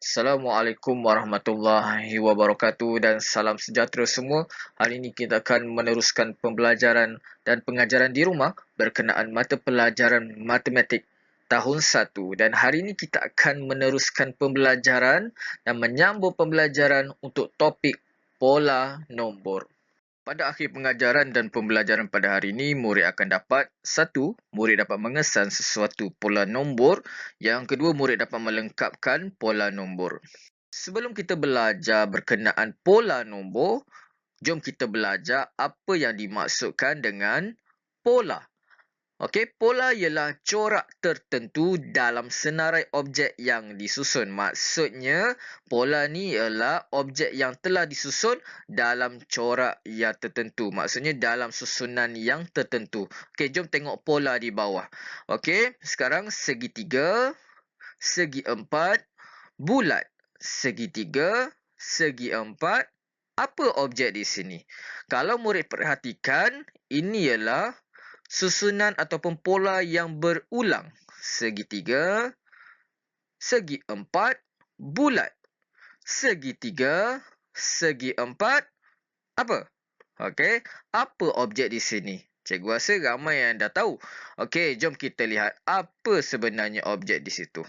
Assalamualaikum warahmatullahi wabarakatuh dan salam sejahtera semua. Hari ini kita akan meneruskan pembelajaran dan pengajaran di rumah berkenaan mata pelajaran matematik tahun 1. Dan hari ini kita akan meneruskan pembelajaran dan menyambung pembelajaran untuk topik pola nombor. Pada akhir pengajaran dan pembelajaran pada hari ini, murid akan dapat: 1. Murid dapat mengesan sesuatu pola nombor. Yang kedua, murid dapat melengkapkan pola nombor. Sebelum kita belajar berkenaan pola nombor, jom kita belajar apa yang dimaksudkan dengan pola. Okey, pola ialah corak tertentu dalam senarai objek yang disusun. Maksudnya, pola ni ialah objek yang telah disusun dalam corak yang tertentu. Maksudnya, dalam susunan yang tertentu. Okey, jom tengok pola di bawah. Okey, sekarang segitiga, segi empat, bulat. Segitiga, segi empat. Apa objek di sini? Kalau murid perhatikan, ini ialah susunan ataupun pola yang berulang. Segitiga, segi empat, bulat. Segitiga, segi empat, apa? Okey, apa objek di sini? Cikgu rasa ramai yang dah tahu. Okey, jom kita lihat apa sebenarnya objek di situ.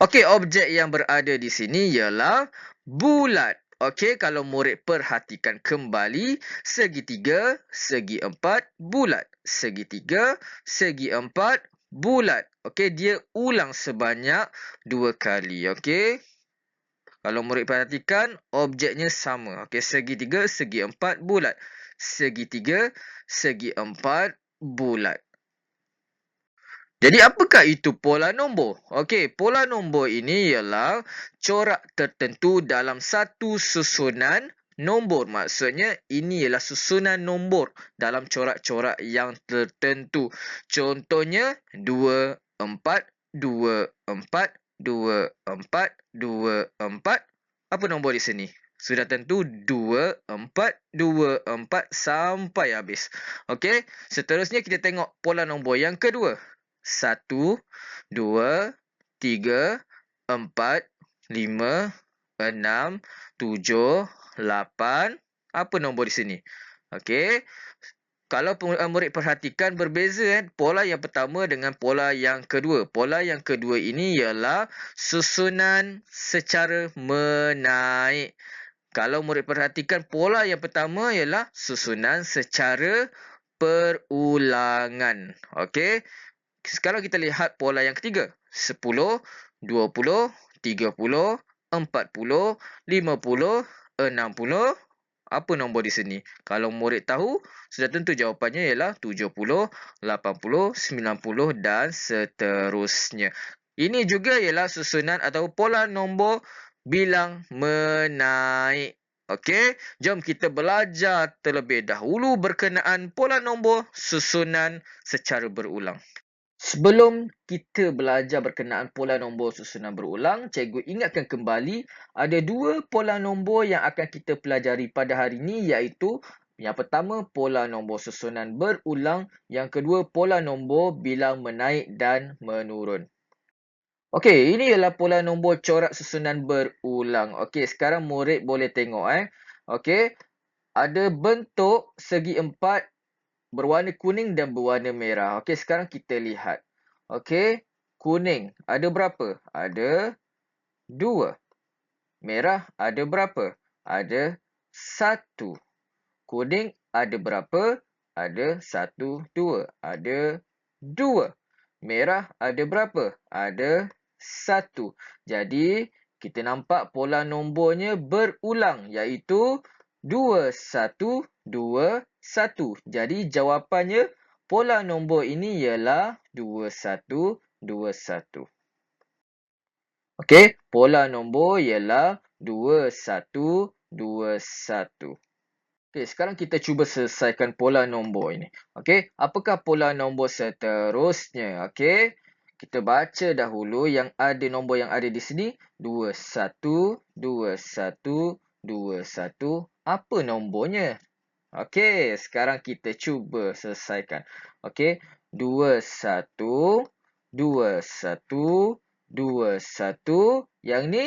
Okey, objek yang berada di sini ialah bulat. Okey, kalau murid perhatikan kembali, segitiga, segi empat, bulat. Segitiga, segi empat, bulat. Okey, dia ulang sebanyak 2 kali. Okey. Kalau murid perhatikan, objeknya sama. Okey, segitiga, segi empat, bulat. Segitiga, segi empat, bulat. Jadi apakah itu pola nombor? Okey, pola nombor ini ialah corak tertentu dalam satu susunan nombor. Maksudnya ini ialah susunan nombor dalam corak-corak yang tertentu. Contohnya 2, 4, 2, 4, 2, 4, 2, 4. Apa nombor di sini? Sudah tentu 2, 4, 2, 4 sampai habis. Okey, seterusnya kita tengok pola nombor yang kedua. 1, 2, 3, 4, 5, 6, 7, 8. Apa nombor di sini? Okey. Kalau murid perhatikan berbeza pola yang pertama dengan pola yang kedua. Pola yang kedua ini ialah susunan secara menaik. Kalau murid perhatikan pola yang pertama ialah susunan secara perulangan. Okey. Sekarang kita lihat pola yang ketiga. 10, 20, 30, 40, 50, 60. Apa nombor di sini? Kalau murid tahu, sudah tentu jawapannya ialah 70, 80, 90 dan seterusnya. Ini juga ialah susunan atau pola nombor bilang menaik. Okey, jom kita belajar terlebih dahulu berkenaan pola nombor susunan secara berulang. Sebelum kita belajar berkenaan pola nombor susunan berulang, cikgu ingatkan kembali ada 2 pola nombor yang akan kita pelajari pada hari ini, iaitu yang pertama pola nombor susunan berulang, yang kedua pola nombor bilang menaik dan menurun. Okey, ini ialah pola nombor corak susunan berulang. Okey, sekarang murid boleh tengok Okey, ada bentuk segi empat berwarna kuning dan berwarna merah. Okey, sekarang kita lihat. Okey, kuning ada berapa? Ada 2. Merah ada berapa? Ada 1. Kuning ada berapa? Ada 1, 2. Ada 2. Merah ada berapa? Ada 1. Jadi, kita nampak pola nombornya berulang, iaitu 2, 1, 2, 1. Jadi, jawapannya pola nombor ini ialah 2, 1, 2, 1. Okey, pola nombor ialah 2, 1, 2, 1. Okey, sekarang kita cuba selesaikan pola nombor ini. Okey, apakah pola nombor seterusnya? Okey, kita baca dahulu yang ada nombor yang ada di sini. 2, 1, 2, 1, 2, 1. Apa nombornya? Okey, sekarang kita cuba selesaikan. Okey, 2, 1, 2, 1, 2, 1. Yang ni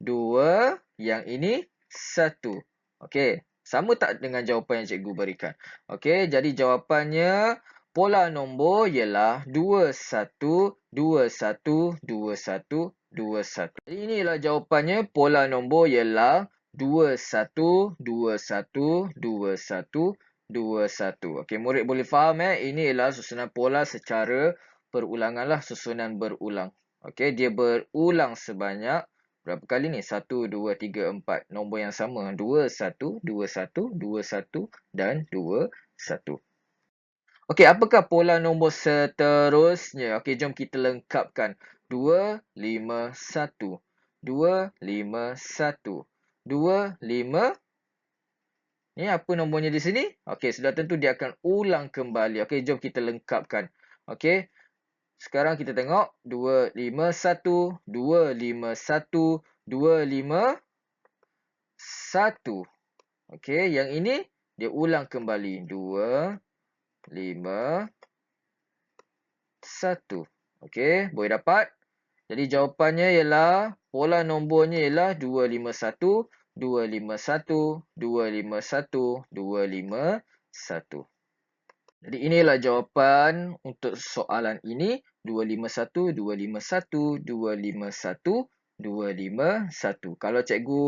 2, yang ini 1. Okey, sama tak dengan jawapan yang cikgu berikan? Okey, jadi jawapannya pola nombor ialah 2, 1, 2, 1, 2, 1, 2, 1. Jadi inilah jawapannya, pola nombor ialah 2, 1, 2, 1, 2, 1, 2, 1. Okey, murid boleh faham ini ialah susunan pola secara perulangan lah, susunan berulang. Okey, dia berulang sebanyak berapa kali ni? 1, 2, 3, 4. Nombor yang sama. 2, 1, 2, 1, 2, 1 dan 2, 1. Okey, apakah pola nombor seterusnya? Okey, jom kita lengkapkan. 2, 5, 1. 2, 5, 1. 2, 5. Ni apa nombornya di sini? Okey, sudah tentu dia akan ulang kembali. Okey, jom kita lengkapkan. Okey. Sekarang kita tengok 2, 5, 1, 2, 5, 1, 2, 5, 1. Okey, yang ini dia ulang kembali. 2, 5, 1. Okey, boleh dapat? Jadi jawapannya ialah, pola nombornya ialah 2, 5, 1, 2, 5, 1, 2, 5, 1, 2, 5, 1. Jadi inilah jawapan untuk soalan ini. 251, 251, 251, 251. Kalau cikgu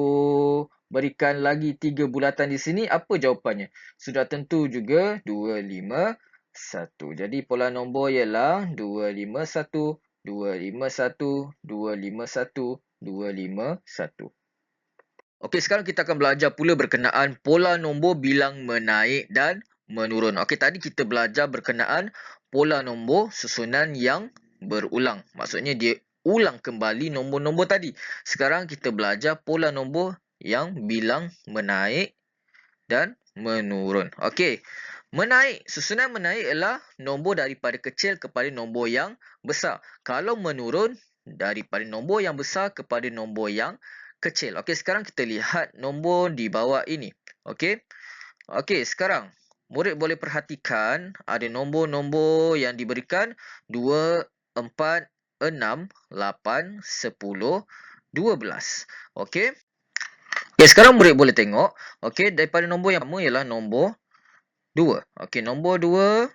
berikan lagi 3 bulatan di sini, apa jawapannya? Sudah tentu juga 251. Jadi pola nombor ialah 251, 251, 251, 251. Okey, sekarang kita akan belajar pula berkenaan pola nombor bilang menaik dan menurun. Okey, tadi kita belajar berkenaan pola nombor susunan yang berulang. Maksudnya dia ulang kembali nombor-nombor tadi. Sekarang kita belajar pola nombor yang bilang menaik dan menurun. Okey, menaik. Susunan menaik ialah nombor daripada kecil kepada nombor yang besar. Kalau menurun, daripada nombor yang besar kepada nombor yang kecil. Okey, sekarang kita lihat nombor di bawah ini. Okey. Okey, sekarang murid boleh perhatikan ada nombor-nombor yang diberikan 2, 4, 6, 8, 10, 12. Okey. Okey, sekarang murid boleh tengok. Okey, daripada nombor yang pertama ialah nombor 2. Okey, nombor 2.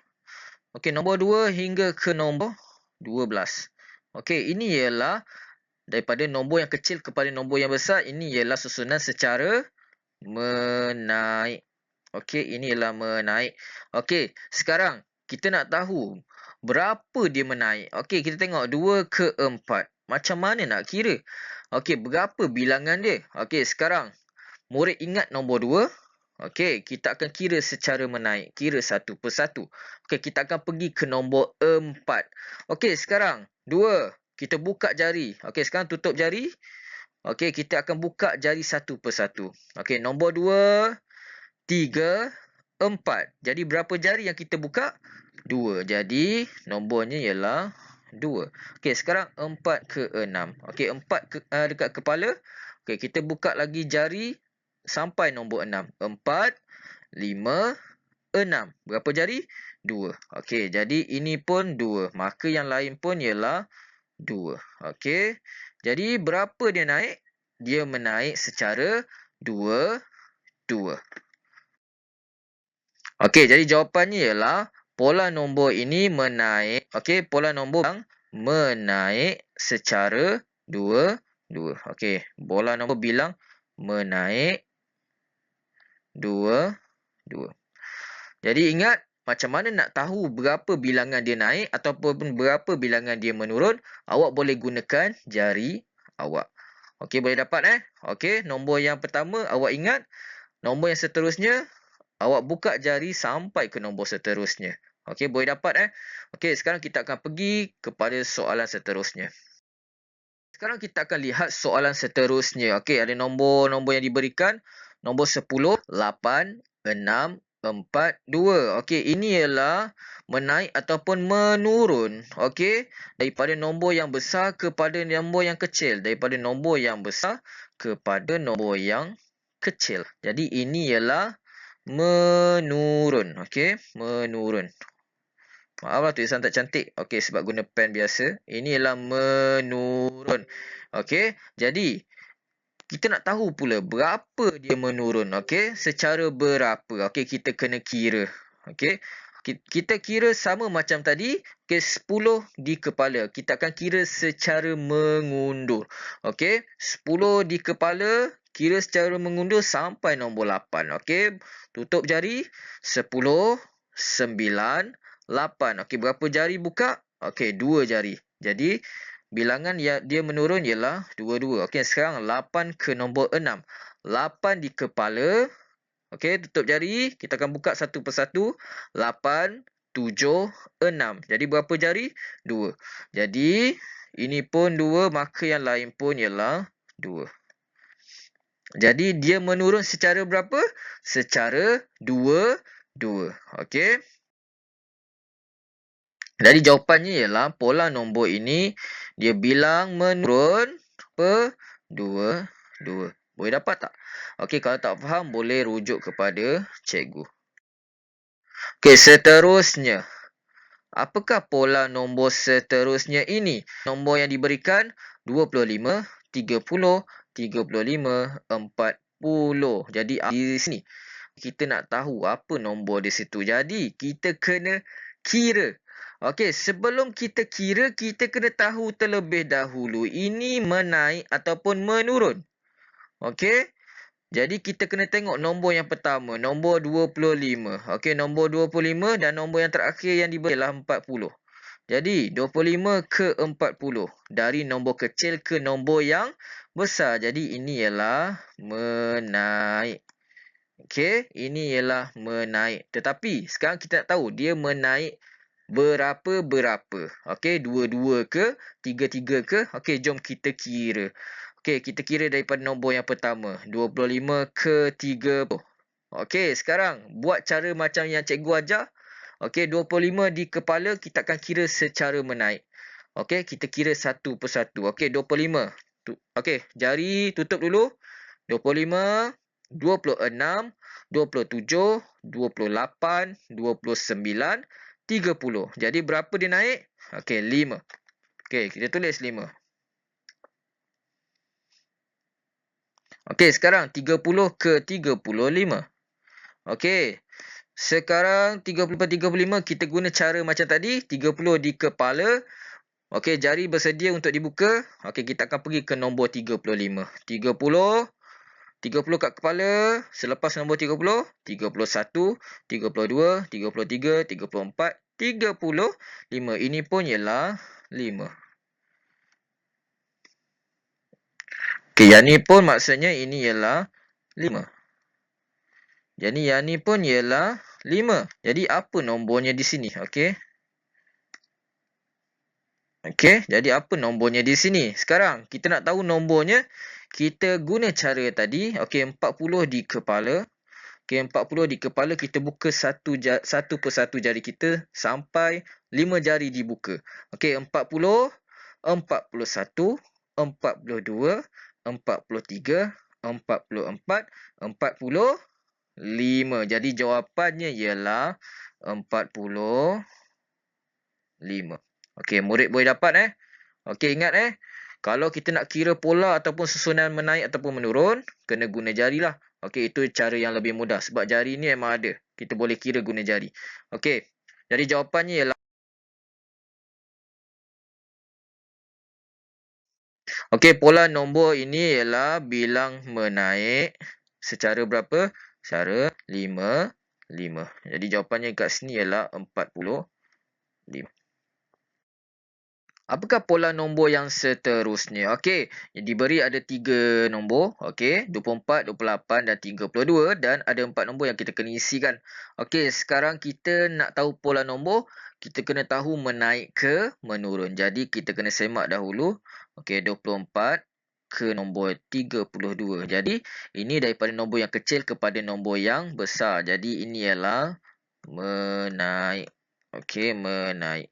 Okey, nombor 2 hingga ke nombor 12. Okey, ini ialah daripada nombor yang kecil kepada nombor yang besar. Ini ialah susunan secara menaik. Okey, ini ialah menaik. Okey, sekarang kita nak tahu berapa dia menaik. Okey, kita tengok 2 ke 4. Macam mana nak kira? Okey, berapa bilangan dia? Okey, sekarang murid ingat nombor 2. Okey, kita akan kira secara menaik. Kira satu persatu. Okey, kita akan pergi ke nombor 4. Okey, sekarang 2. Kita buka jari. Okey, sekarang tutup jari. Okey, kita akan buka jari satu persatu. Okey, nombor 2, 3, 4. Jadi berapa jari yang kita buka? 2. Jadi nombornya ialah 2. Okey, sekarang 4 ke 6. Okey, 4 dekat kepala. Okey, kita buka lagi jari sampai nombor 6. 4, 5, 6. Berapa jari? 2. Okey, jadi ini pun 2. Maka yang lain pun ialah 2. Okey. Jadi berapa dia naik? Dia menaik secara 2, 2. Okey, jadi jawapannya ialah pola nombor ini menaik. Okey, pola nombor yang menaik secara 2, 2. Okey, pola nombor bilang menaik 2, 2. Jadi ingat, macam mana nak tahu berapa bilangan dia naik ataupun berapa bilangan dia menurun? Awak boleh gunakan jari awak. Okey, boleh dapat Okey, nombor yang pertama awak ingat. Nombor yang seterusnya, awak buka jari sampai ke nombor seterusnya. Okey, boleh dapat Okey, sekarang kita akan pergi kepada soalan seterusnya. Sekarang kita akan lihat soalan seterusnya. Okey, ada nombor-nombor yang diberikan. Nombor 10, 8, 6, 4, 2. Okey, ini ialah menaik ataupun menurun. Okey, daripada nombor yang besar kepada nombor yang kecil. Daripada nombor yang besar kepada nombor yang kecil. Jadi ini ialah menurun. Okey, menurun. Maaflah tulisan tak cantik. Okey, sebab guna pen biasa. Ini ialah menurun. Okey, jadi kita nak tahu pula berapa dia menurun. Okey, secara berapa. Okey, kita kena kira. Okey, kita kira sama macam tadi. Okey, 10 di kepala. Kita akan kira secara mengundur. Okey, 10 di kepala, kira secara mengundur sampai nombor 8. Okey, tutup jari. 10, 9, 8. Okey, berapa jari buka? Okey, 2 jari. Jadi, bilangan dia menurun ialah 22. Okey, sekarang 8 ke nombor 6. 8 di kepala. Okey, tutup jari. Kita akan buka satu persatu. 8, 7, 6. Jadi, berapa jari? 2. Jadi, ini pun 2, maka yang lain pun ialah 2. Jadi, dia menurun secara berapa? Secara 2, 2. Okey. Jadi jawapannya ialah pola nombor ini dia bilang menurun per 2, 2. Boleh dapat tak? Okey, kalau tak faham boleh rujuk kepada cikgu. Okey, seterusnya. Apakah pola nombor seterusnya ini? Nombor yang diberikan 25, 30, 35, 40. Jadi di sini kita nak tahu apa nombor di situ. Jadi kita kena kira. Okey, sebelum kita kira, kita kena tahu terlebih dahulu ini menaik ataupun menurun. Okey, jadi kita kena tengok nombor yang pertama, nombor 25. Okey, nombor 25 dan nombor yang terakhir yang diberi ialah 40. Jadi 25 ke 40. Dari nombor kecil ke nombor yang besar. Jadi ini ialah menaik. Okey, ini ialah menaik. Tetapi sekarang kita nak tahu dia menaik berapa. Okey, 22 ke, 33 ke? Okey, jom kita kira. Okey, kita kira daripada nombor yang pertama, 25 ke 30. Okey, sekarang buat cara macam yang cikgu ajar. Okey, 25 di kepala kita akan kira secara menaik. Okey, kita kira satu persatu. Okey, 25. Okey, jari tutup dulu. 25, 26, 27, 28, 29, 30. Jadi berapa dia naik? Okey, 5. Okey, kita tulis 5. Okey, sekarang 30 ke 35. Okey. Sekarang 30 per 35 kita guna cara macam tadi. 30 di kepala. Okey, jari bersedia untuk dibuka. Okey, kita akan pergi ke nombor 35. 30 kat kepala. Selepas nombor 30, 31, 32, 33, 34, 35. Ini pun ialah 5. Okey, yang ni pun maksudnya ini ialah 5. Jadi yang ni pun ialah 5. Jadi apa nombornya di sini? Okey. Okey, jadi apa nombornya di sini? Sekarang kita nak tahu nombornya. Kita guna cara tadi. Okey, 40 di kepala. Okey, 40 di kepala, kita buka satu persatu jari kita sampai 5 jari dibuka. Okey, 40, 41, 42, 43, 44, 45. Jadi jawapannya ialah 45. Okey, murid boleh dapat Okey, ingat kalau kita nak kira pola ataupun susunan menaik ataupun menurun, kena guna jarilah. Okey, itu cara yang lebih mudah. Sebab jari ni memang ada. Kita boleh kira guna jari. Okey, jadi jawapannya ialah... Okey, pola nombor ini ialah bilang menaik secara berapa? Secara 5. Jadi jawapannya kat sini ialah 45. Apakah pola nombor yang seterusnya? Okey, diberi ada 3 nombor. Okey, 24, 28 dan 32. Dan ada 4 nombor yang kita kena isikan. Okey, sekarang kita nak tahu pola nombor. Kita kena tahu menaik ke menurun. Jadi, kita kena semak dahulu. Okey, 24 ke nombor 32. Jadi, ini daripada nombor yang kecil kepada nombor yang besar. Jadi, ini ialah menaik. Okey, menaik.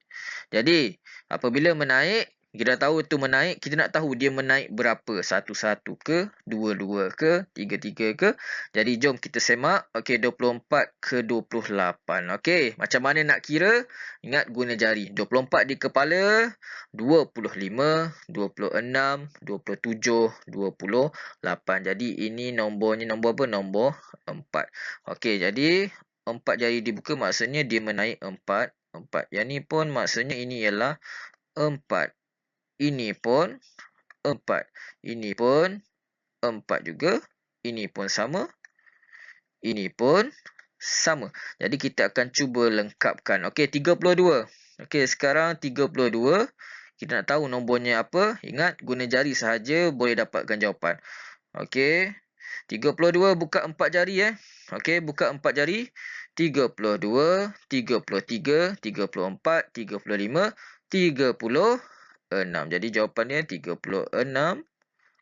Jadi, apabila menaik, Kita dah tahu tu menaik, kita nak tahu dia menaik berapa. 1-1 ke, 2-2 ke, 3-3 ke. Jadi jom kita semak. Okey, 24 ke 28. Okey, macam mana nak kira? Ingat guna jari. 24 di kepala, 25, 26, 27, 28. Jadi ini nombornya nombor apa? Nombor 4. Okey, jadi 4 jari dibuka maksudnya dia menaik 4. 4. Yang ni pun maksudnya ini ialah 4. Ini pun 4. Ini pun 4 juga. Ini pun sama. Ini pun sama. Jadi kita akan cuba lengkapkan. Okey, 32. Okey, sekarang 32. Kita nak tahu nombornya apa. Ingat, guna jari sahaja boleh dapatkan jawapan. Okey, 32 buka 4 jari. Okey, buka 4 jari. 32, 33, 34, 35, 36. Jadi jawapannya 36.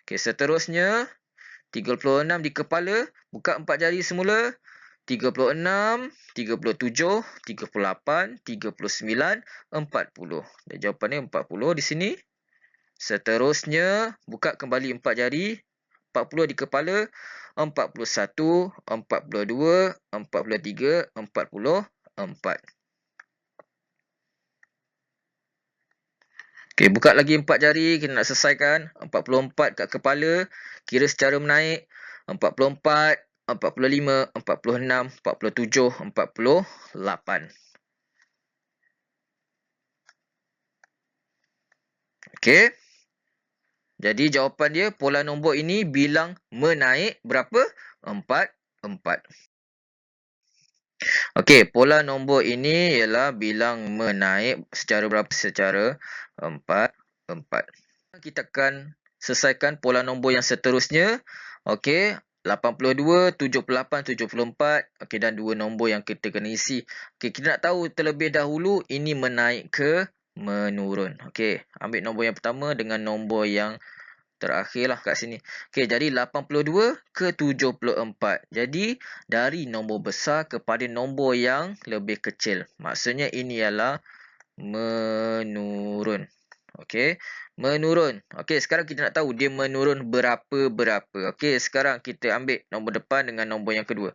Okey, seterusnya 36 di kepala. Buka 4 jari semula. 36, 37, 38, 39, 40. Dan jawapannya 40 di sini. Seterusnya, buka kembali 4 jari. 40 di kepala. 41, 42, 43, 44. Okey, buka lagi 4 jari. Kita nak selesaikan. 44 kat kepala. Kira secara menaik. 44, 45, 46, 47, 48. Okey. Jadi jawapan dia, pola nombor ini bilang menaik berapa? 4. Okey, pola nombor ini ialah bilang menaik secara berapa? Secara 4. Kita akan selesaikan pola nombor yang seterusnya. Okey, 82, 78, 74. Okey, dan dua nombor yang kita kena isi. Okey, kita nak tahu terlebih dahulu ini menaik ke menurun. Okey, ambil nombor yang pertama dengan nombor yang terakhirlah kat sini. Okey, jadi 82 ke 74. Jadi, dari nombor besar kepada nombor yang lebih kecil. Maksudnya ini ialah menurun. Okey, menurun. Okey, sekarang kita nak tahu dia menurun berapa. Okey, sekarang kita ambil nombor depan dengan nombor yang kedua.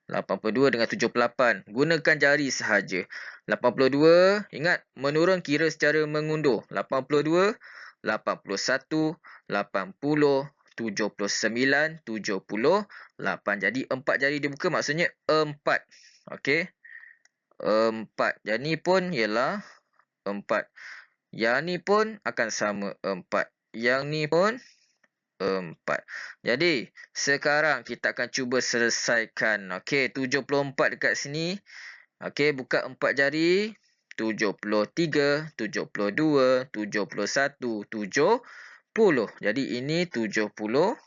82 dengan 78. Gunakan jari sahaja. 82, ingat menurun kira secara mengundur. 82, 81, 80, 79, 78. Jadi 4 jari dibuka maksudnya 4. Okey. 4. Yang ni pun ialah 4. Yang ni pun akan sama 4. Yang ni pun 4. Jadi, sekarang kita akan cuba selesaikan. Okey, 74 dekat sini. Okey, buka 4 jari. 73, 72, 71, 70. Jadi, ini 70.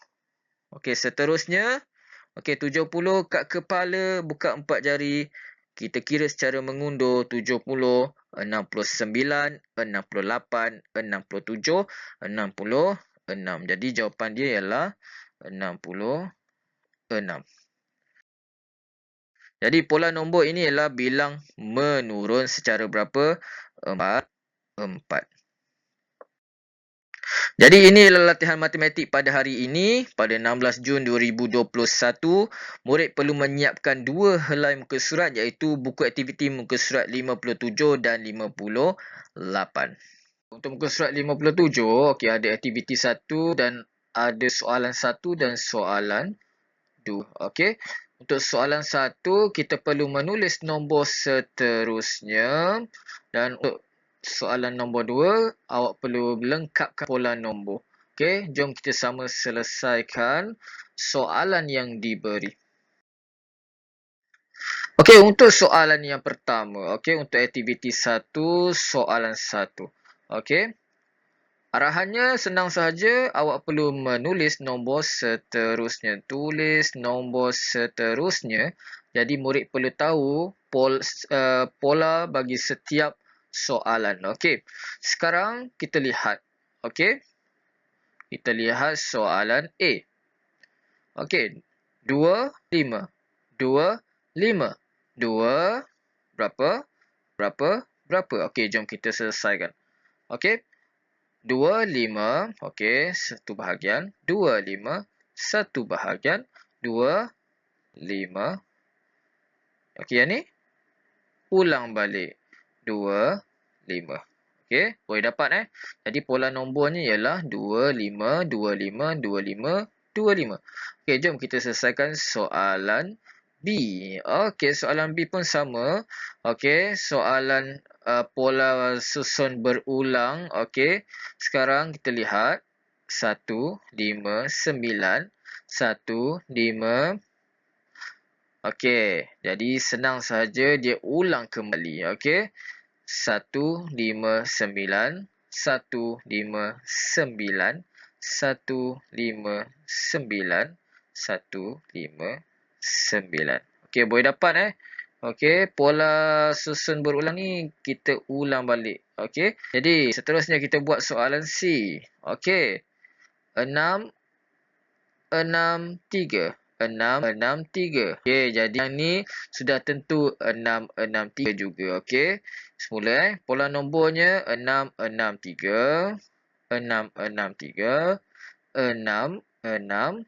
Okey, seterusnya. Okey, 70 kat kepala. Buka 4 jari. Kita kira secara mengundur. 70, 69, 68, 67, 66. Jadi jawapan dia ialah 66. Jadi pola nombor ini ialah bilang menurun secara berapa? 4. Jadi ini adalah latihan matematik pada hari ini. Pada 16 Jun 2021, murid perlu menyiapkan 2 helai muka surat iaitu buku aktiviti muka surat 57 dan 58. Untuk muka surat 57, okey, ada aktiviti 1 dan ada soalan 1 dan soalan 2. Okey. Untuk soalan 1, kita perlu menulis nombor seterusnya. Dan untuk soalan nombor 2, awak perlu lengkapkan pola nombor. Okey, jom kita sama selesaikan soalan yang diberi. Okey, untuk soalan yang pertama. Okey, untuk aktiviti 1, soalan 1. Okey. Arahannya senang sahaja, awak perlu menulis nombor seterusnya. Tulis nombor seterusnya. Jadi murid perlu tahu pola bagi setiap soalan. Okey. Sekarang kita lihat. Okey. Kita lihat soalan A. Okey. 2, 5. 2, 5. 2, berapa? Berapa? Berapa? Okey, jom kita selesaikan. Okey. 25, okey, 1 bahagian 25, 1 bahagian 25. Okey, yang ni ulang balik 25. Okey, boleh dapat Jadi pola nombornya ialah 25, 25, 25, 25. Okey, jom kita selesaikan soalan B. Okey, soalan B pun sama. Okey, soalan pola susun berulang. Okey, sekarang kita lihat 1, 5, 9, 1, 5. Okey, jadi senang saja dia ulang kembali. Okey, 1, 5, 9, 1, 5, 9, 1, 5, 9, 1, 5, 9. Okey, boleh dapat Okey, pola susun berulang ni kita ulang balik. Okey, jadi seterusnya kita buat soalan C. Okey, 6, 6, 3. 6, 6, 3. Okey, jadi yang ni sudah tentu 6, 6, 3 juga. Okey, semula pola nombornya 6, 6, 3. 6, 6, 3. 6, 6,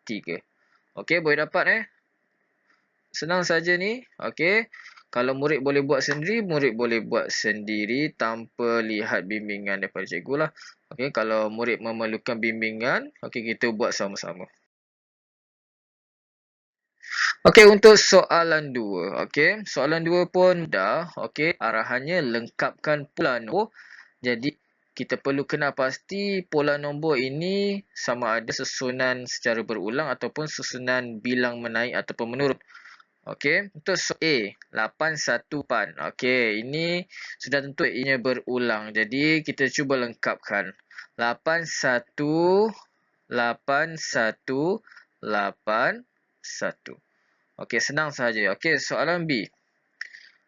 3. Okey, boleh dapat Senang saja ni. Okey, kalau murid boleh buat sendiri, murid boleh buat sendiri tanpa lihat bimbingan daripada cikgu lah. Okey, kalau murid memerlukan bimbingan, okey, kita buat sama-sama. Okey, untuk soalan 2. Okey, soalan 2 pun mudah. Okey, arahannya lengkapkan pola nombor. Jadi, kita perlu kenal pasti pola nombor ini sama ada susunan secara berulang ataupun susunan bilang menaik ataupun menurun. Okey, untuk soalan A, 818. Okey, ini sudah tentu ianya berulang. Jadi, kita cuba lengkapkan. 81, 81, 81. Okey, senang sahaja. Okey, soalan B.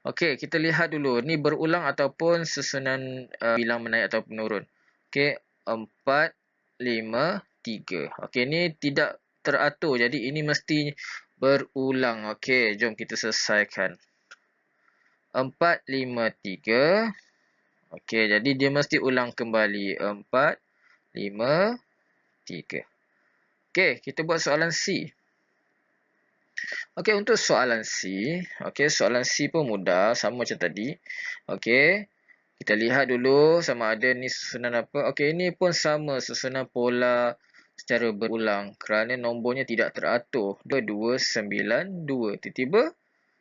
Okey, kita lihat dulu. Ni berulang ataupun susunan bilang menaik atau menurun. Okey, 4, 5, 3. Okey, ni tidak teratur. Jadi, ini mesti berulang. Okey, jom kita selesaikan. 4, 5, 3. Okey, jadi dia mesti ulang kembali. 4, 5, 3. Okey, kita buat soalan C. Okey, untuk soalan C. Okey, soalan C pun mudah. Sama macam tadi. Okey, kita lihat dulu sama ada ni susunan apa. Okey, ini pun sama susunan pola secara berulang. Kerana nombornya tidak teratur. 2, 2, 9, 2. Tiba-tiba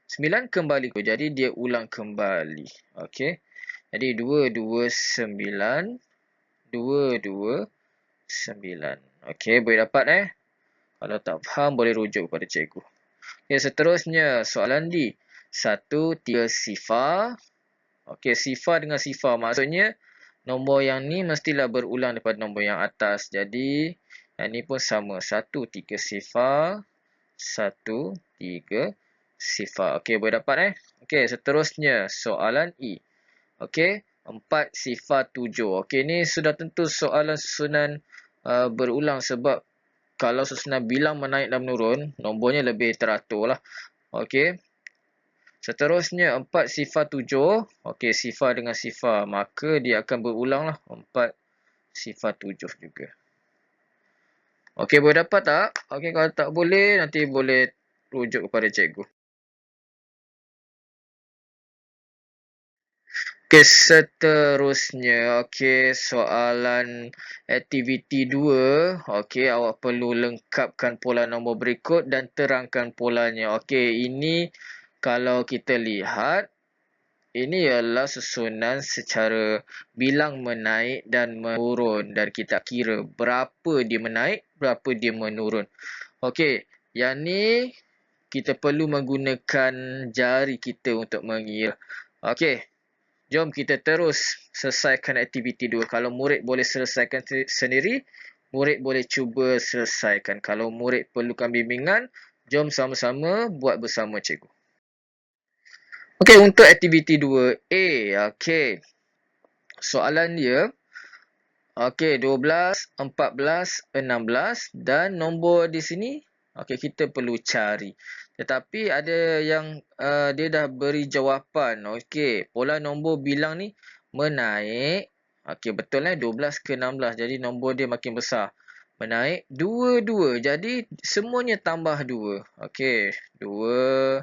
9 kembali. Jadi, dia ulang kembali. Okey. Jadi, 2, 2, 9. 2, 2, 9. Okey, boleh dapat Kalau tak faham, boleh rujuk kepada cikgu. Okey, seterusnya soalan D. 1, 3 sifar. Okey, sifar dengan sifar. Maksudnya, nombor yang ni mestilah berulang daripada nombor yang atas. Jadi, yang ni pun sama. 1, 3 sifar. 1, 3 sifar. Okey, boleh dapat Okey, seterusnya soalan E. Okey, 4 sifar 7. Okey, ni sudah tentu soalan susunan berulang sebab kalau susunan bilang menaik dan menurun, nombornya lebih teratur lah. Okey. Seterusnya 4 sifar 7. Okey, sifar dengan sifar. Maka dia akan berulang lah. 4 sifar 7 juga. Okey, boleh dapat tak? Okey, kalau tak boleh, nanti boleh rujuk kepada cikgu. Okey, seterusnya. Okey, soalan aktiviti 2. Okey, awak perlu lengkapkan pola nombor berikut dan terangkan polanya. Okey, ini kalau kita lihat, ini ialah susunan secara bilang menaik dan menurun. Dan kita kira berapa dia menaik, berapa dia menurun. Okey, yang ni kita perlu menggunakan jari kita untuk mengira. Okey. Jom kita terus selesaikan aktiviti 2. Kalau murid boleh selesaikan sendiri, murid boleh cuba selesaikan. Kalau murid perlukan bimbingan, jom sama-sama buat bersama cikgu. Okey, untuk aktiviti 2A. Okey. Soalan dia. Okey, 12, 14, 16 dan nombor di sini. Okey, kita perlu cari. Tetapi ada yang dia dah beri jawapan. Okey, pola nombor bilang ni menaik. Okey, betul 12 ke 16. Jadi nombor dia makin besar. Menaik 2. Jadi semuanya tambah 2. Okey, 2.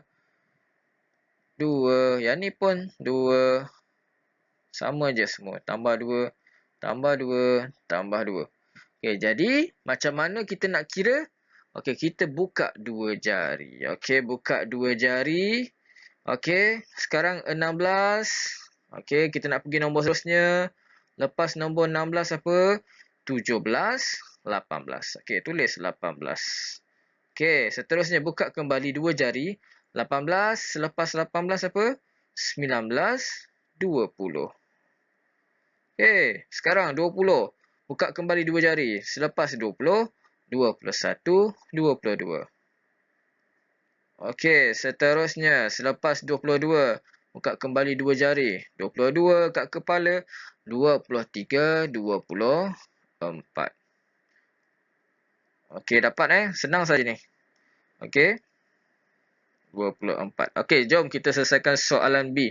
Yang ni pun 2. Sama je semua. Tambah 2. Tambah 2. Tambah 2. Okey, jadi macam mana kita nak kira? Okey, kita buka 2 jari. Okey, buka 2 jari. Okey, sekarang 16. Okey, kita nak pergi nombor seterusnya. Lepas nombor 16 apa? 17, 18. Okey, tulis 18. Okey, seterusnya buka kembali 2 jari. 18, selepas 18 apa? 19, 20. Okey, sekarang 20. Buka kembali 2 jari. Selepas 20, 21, 22. Okey, seterusnya selepas 22, buka kembali 2 jari. 22 kat kepala, 23, 24. Okey, dapat Senang saja ni. Okey. 24. Okey, jom kita selesaikan soalan B.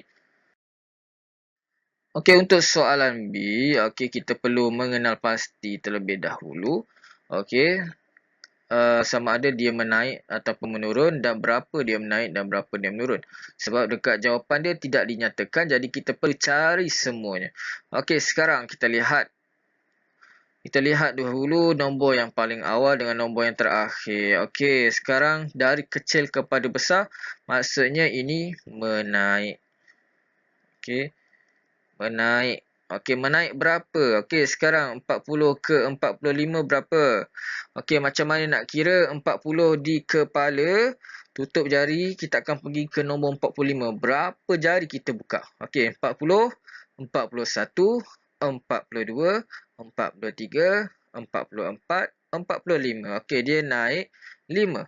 Okey, untuk soalan B, okey, kita perlu mengenal pasti terlebih dahulu. Okey, sama ada dia menaik ataupun menurun dan berapa dia menaik dan berapa dia menurun. Sebab dekat jawapan dia tidak dinyatakan, jadi kita perlu cari semuanya. Okey, sekarang kita lihat. Kita lihat dahulu nombor yang paling awal dengan nombor yang terakhir. Okey, sekarang dari kecil kepada besar, maksudnya ini menaik. Okey, menaik. Okey, menaik berapa? Okey, sekarang 40 ke 45 berapa? Okey, macam mana nak kira 40 di kepala? Tutup jari, kita akan pergi ke nombor 45. Berapa jari kita buka? Okey, 40, 41, 42, 43, 44, 45. Okey, dia naik 5.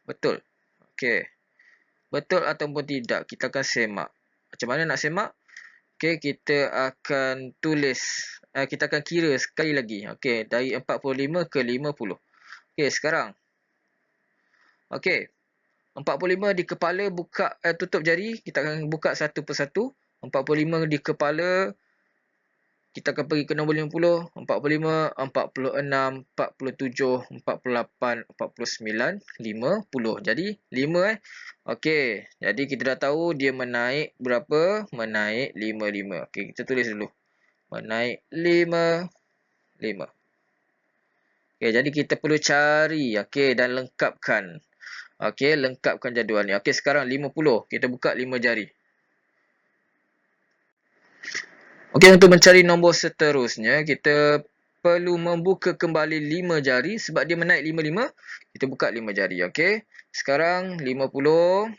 Betul. Okey. Betul ataupun tidak? Kita akan semak. Macam mana nak semak? Okey, kita akan tulis. Kita akan kira sekali lagi. Okey, dari 45 ke 50. Okey, sekarang. Okey. 45 di kepala, buka tutup jari. Kita akan buka satu persatu. 45 di kepala. Kita akan pergi ke nombor 50, 45, 46, 47, 48, 49, 50. Jadi 5 Okey, jadi kita dah tahu dia menaik berapa? Menaik 5. Okey, kita tulis dulu. Menaik 5. Okey, jadi kita perlu cari, okey, dan lengkapkan. Okey, lengkapkan jadual ni. Okey, sekarang 50. Kita buka 5 jari. Okey, untuk mencari nombor seterusnya, kita perlu membuka kembali 5 jari sebab dia menaik 55. Kita buka 5 jari, okey. Sekarang 50.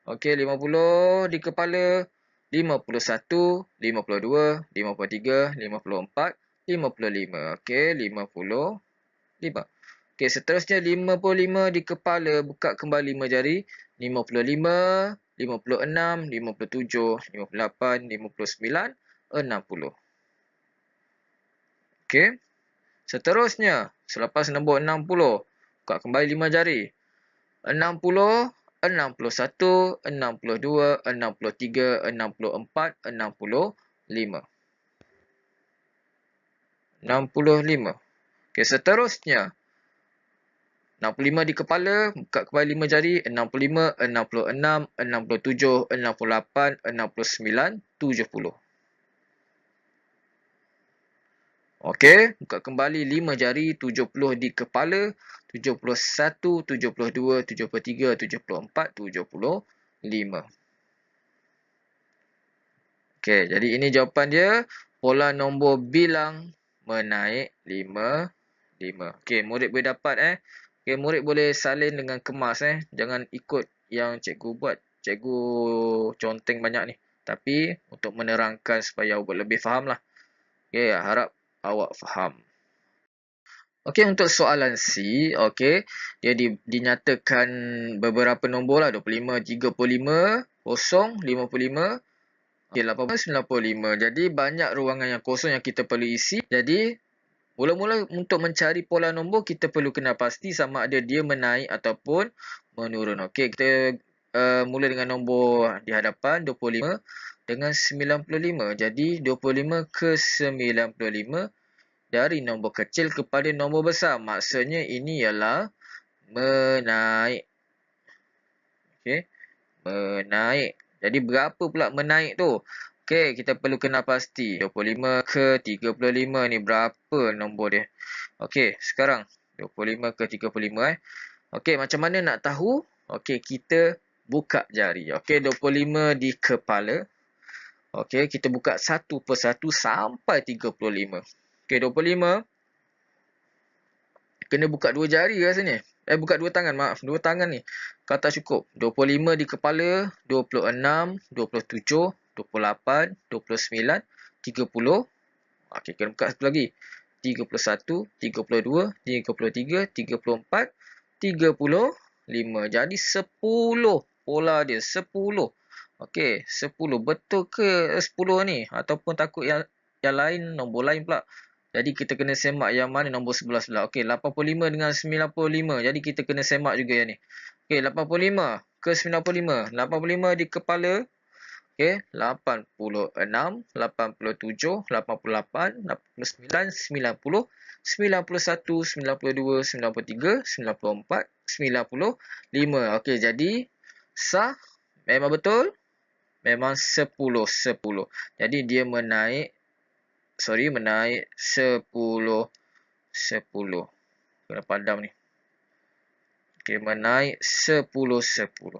Okey, 50 di kepala, 51, 52, 53, 54, 55. Okey, 55. Okey, seterusnya 55 di kepala, buka kembali 5 jari. 55, 56, 57, 58, 59, 60. Okey. Seterusnya, selepas nombor 60, buka kembali 5 jari. 60, 61, 62, 63, 64, 65. 65. Okey, seterusnya 65 di kepala, buka kembali 5 jari. 65, 66, 67, 68, 69, 70. Okey, buka kembali 5 jari, 70 di kepala, 71, 72, 73, 74, 75. Okey, jadi ini jawapan dia. Pola nombor bilang menaik 5. Okey, murid boleh dapat Okey, murid boleh salin dengan kemas Jangan ikut yang cikgu buat. Cikgu conteng banyak ni. Tapi untuk menerangkan supaya awak lebih faham lah. Okey, harap awak faham. Okey, untuk soalan C, okey, dia dinyatakan beberapa nombor lah, 25, 35, 0, 55, okey, 18, 95. Jadi banyak ruangan yang kosong yang kita perlu isi. Jadi mula-mula untuk mencari pola nombor, kita perlu kenal pasti sama ada dia menaik ataupun menurun. Okey, kita mula dengan nombor di hadapan 25. dengan 95. Jadi 25 ke 95 dari nombor kecil kepada nombor besar. Maksudnya ini ialah menaik. Okey, menaik. Jadi berapa pula menaik tu? Okey, kita perlu kenal pasti. 25 ke 35 ni berapa nombor dia? Okey, sekarang 25 ke 35 Okey, macam mana nak tahu? Okey, kita buka jari. Okey, 25 di kepala. Okey, kita buka satu persatu sampai 35. Okey, 25. Kena buka dua jari rasanya. Buka dua tangan, maaf. Dua tangan ni. Kalau tak cukup. 25 di kepala, 26, 27, 28, 29, 30. Okey, kena buka satu lagi. 31, 32, 33, 34, 35. Jadi 10. Pola dia 10. Okey, 10. Betul ke 10 ni? Ataupun takut yang lain, nombor lain pula. Jadi kita kena semak yang mana nombor 11 pula. Okey, 85 dengan 95. Jadi kita kena semak juga yang ni. Okey, 85 ke 95. 85 di kepala. Okey, 86, 87, 88, 89, 90, 91, 92, 93, 94, 95. Okey, jadi sah? Memang betul? Memang 10, 10. Jadi dia menaik 10, 10. Kena padam ni. Okey, menaik 10, 10.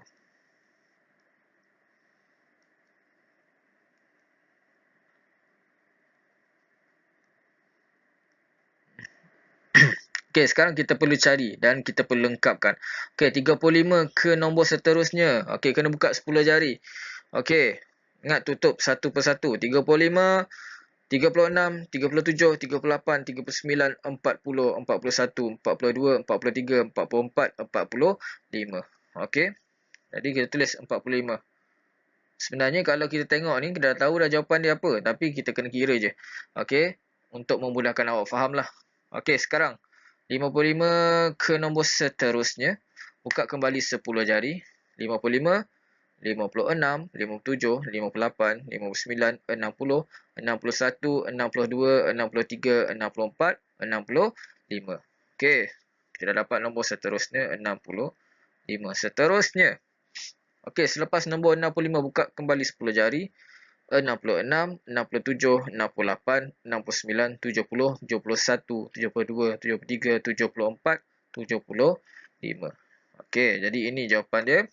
Okey, sekarang kita perlu cari dan kita perlu lengkapkan. Okey, 35 ke nombor seterusnya. Okey, kena buka 10 jari. Okey, ingat tutup satu persatu. 35, 36, 37, 38, 39, 40, 41, 42, 43, 44, 45. Okey, jadi kita tulis 45. Sebenarnya kalau kita tengok ni, kita dah tahu dah jawapan dia apa. Tapi kita kena kira je. Okey, untuk memudahkan awak faham lah. Okey, sekarang 55 ke nombor seterusnya. Buka kembali 10 jari. 55, 56, 57, 58, 59, 60, 61, 62, 63, 64, 65. Okey, kita dah dapat nombor seterusnya 65. Seterusnya. Okey, selepas nombor 65 buka kembali 10 jari. 66, 67, 68, 69, 70, 71, 72, 73, 74, 75. Okey, jadi ini jawapan dia.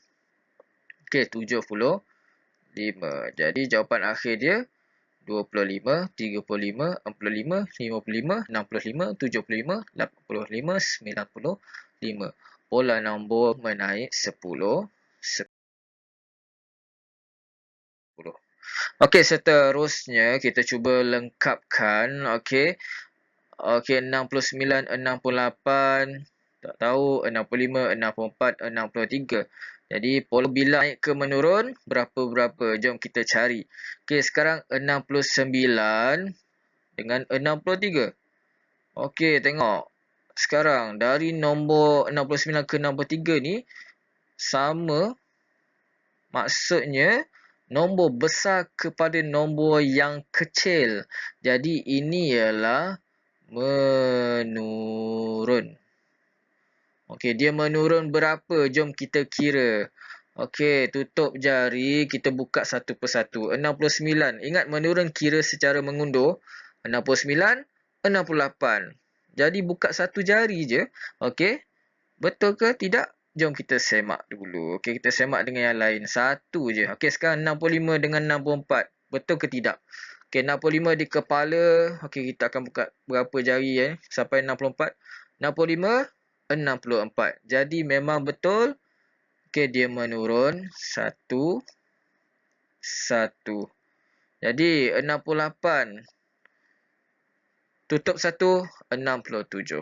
Okey, 75. Jadi jawapan akhir dia 25, 35, 45, 55, 65, 75, 85, 95. Pola nombor menaik 10, 10. Okey, seterusnya kita cuba lengkapkan. Okey. Okey, 69, 68, tak tahu, 65, 64, 63. Jadi pola bilang naik ke menurun berapa-berapa. Jom kita cari. Okey, sekarang 69 dengan 63. Okey, tengok. Sekarang dari nombor 69 ke 63 ni sama. Maksudnya nombor besar kepada nombor yang kecil. Jadi ini ialah menurun. Okey, dia menurun berapa? Jom kita kira. Okey, tutup jari, kita buka satu persatu. 69. Ingat menurun kira secara mengundur. 69, 68. Jadi buka satu jari je. Okey. Betul ke tidak? Jom kita semak dulu. Okey, kita semak dengan yang lain. Satu je. Okey, sekarang 65 dengan 64. Betul ke tidak? Okey, 65 di kepala. Okey, kita akan buka berapa jari sampai 64. 65, 64. Jadi memang betul. Okey, dia menurun. Satu. Jadi 68. Tutup satu. 67.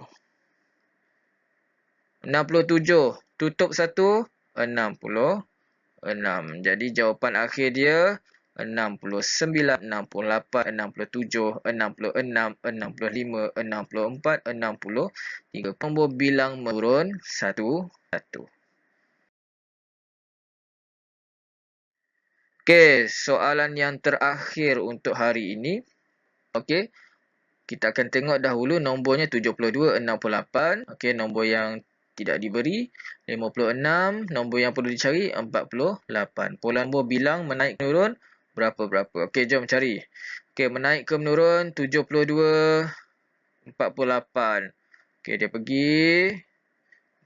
67. Tutup 1, 66. Jadi jawapan akhir dia 69, 68, 67, 66, 65, 64, 63. Nombor bilang menurun 1, 1. Okey, soalan yang terakhir untuk hari ini. Okey, kita akan tengok dahulu nombornya 72, 68. Okey, nombor yang tidak diberi. 56, nombor yang perlu dicari 48. Pola nombor bilang menaik menurun berapa-berapa. Okey, jom cari. Okey, menaik ke menurun 72, 48. Okey, dia pergi.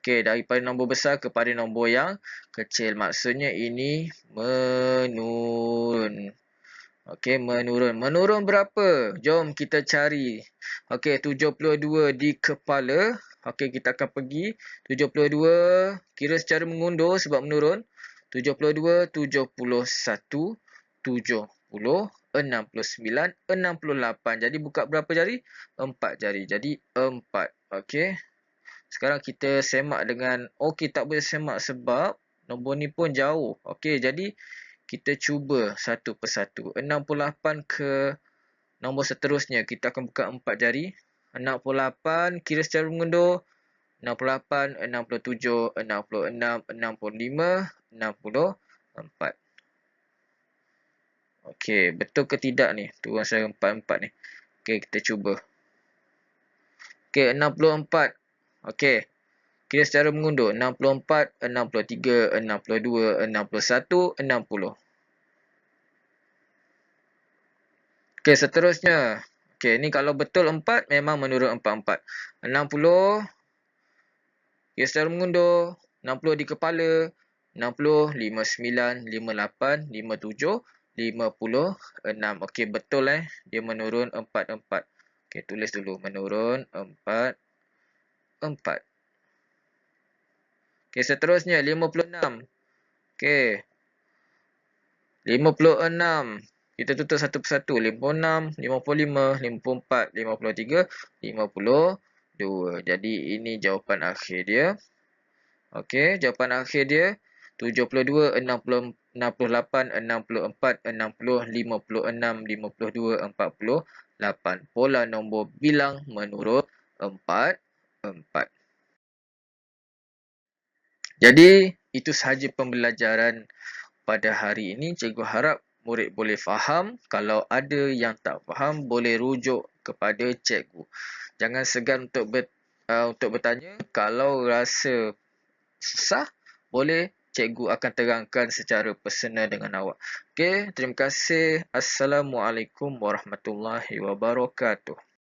Okey, daripada nombor besar kepada nombor yang kecil. Maksudnya ini menurun. Okey, menurun. Menurun berapa? Jom kita cari. Okey, 72 di kepala. Okey, kita akan pergi. 72, kira secara mengundur sebab menurun. 72, 71, 70, 69, 68. Jadi buka berapa jari? 4 jari. Jadi 4. Okey. Sekarang kita semak dengan, okey tak boleh semak sebab nombor ni pun jauh. Okey, jadi kita cuba satu persatu. 68 ke nombor seterusnya. Kita akan buka 4 jari. 68 kira secara mengundur. 68, 67, 66, 65, 64. Okey, betul ke tidak ni? Turun saya 44 ni. Okey, kita cuba. Okey, 64. Okey. Kira secara mengundur. 64, 63, 62, 61, 60. Okey, seterusnya. Okey, ni kalau betul 4, memang menurun 44. 60. Kira secara mengundur. 60 di kepala. 60, 59, 58, 57, 56. Okey, betul dia menurun 44. Okey, tulis dulu. Menurun 44. Okey, seterusnya 56. Okey. 56. Kita tutup satu persatu. 56, 55, 54, 53, 52. Jadi ini jawapan akhir dia. Okey, jawapan akhir dia 72, 60, 68, 64, 60, 56, 52, 48. Pola nombor bilang menurut 4. Jadi itu sahaja pembelajaran pada hari ini. Cikgu harap murid boleh faham. Kalau ada yang tak faham, boleh rujuk kepada cikgu. Jangan segan untuk bertanya. Kalau rasa susah, boleh cikgu akan terangkan secara personal dengan awak. Okey, terima kasih. Assalamualaikum warahmatullahi wabarakatuh.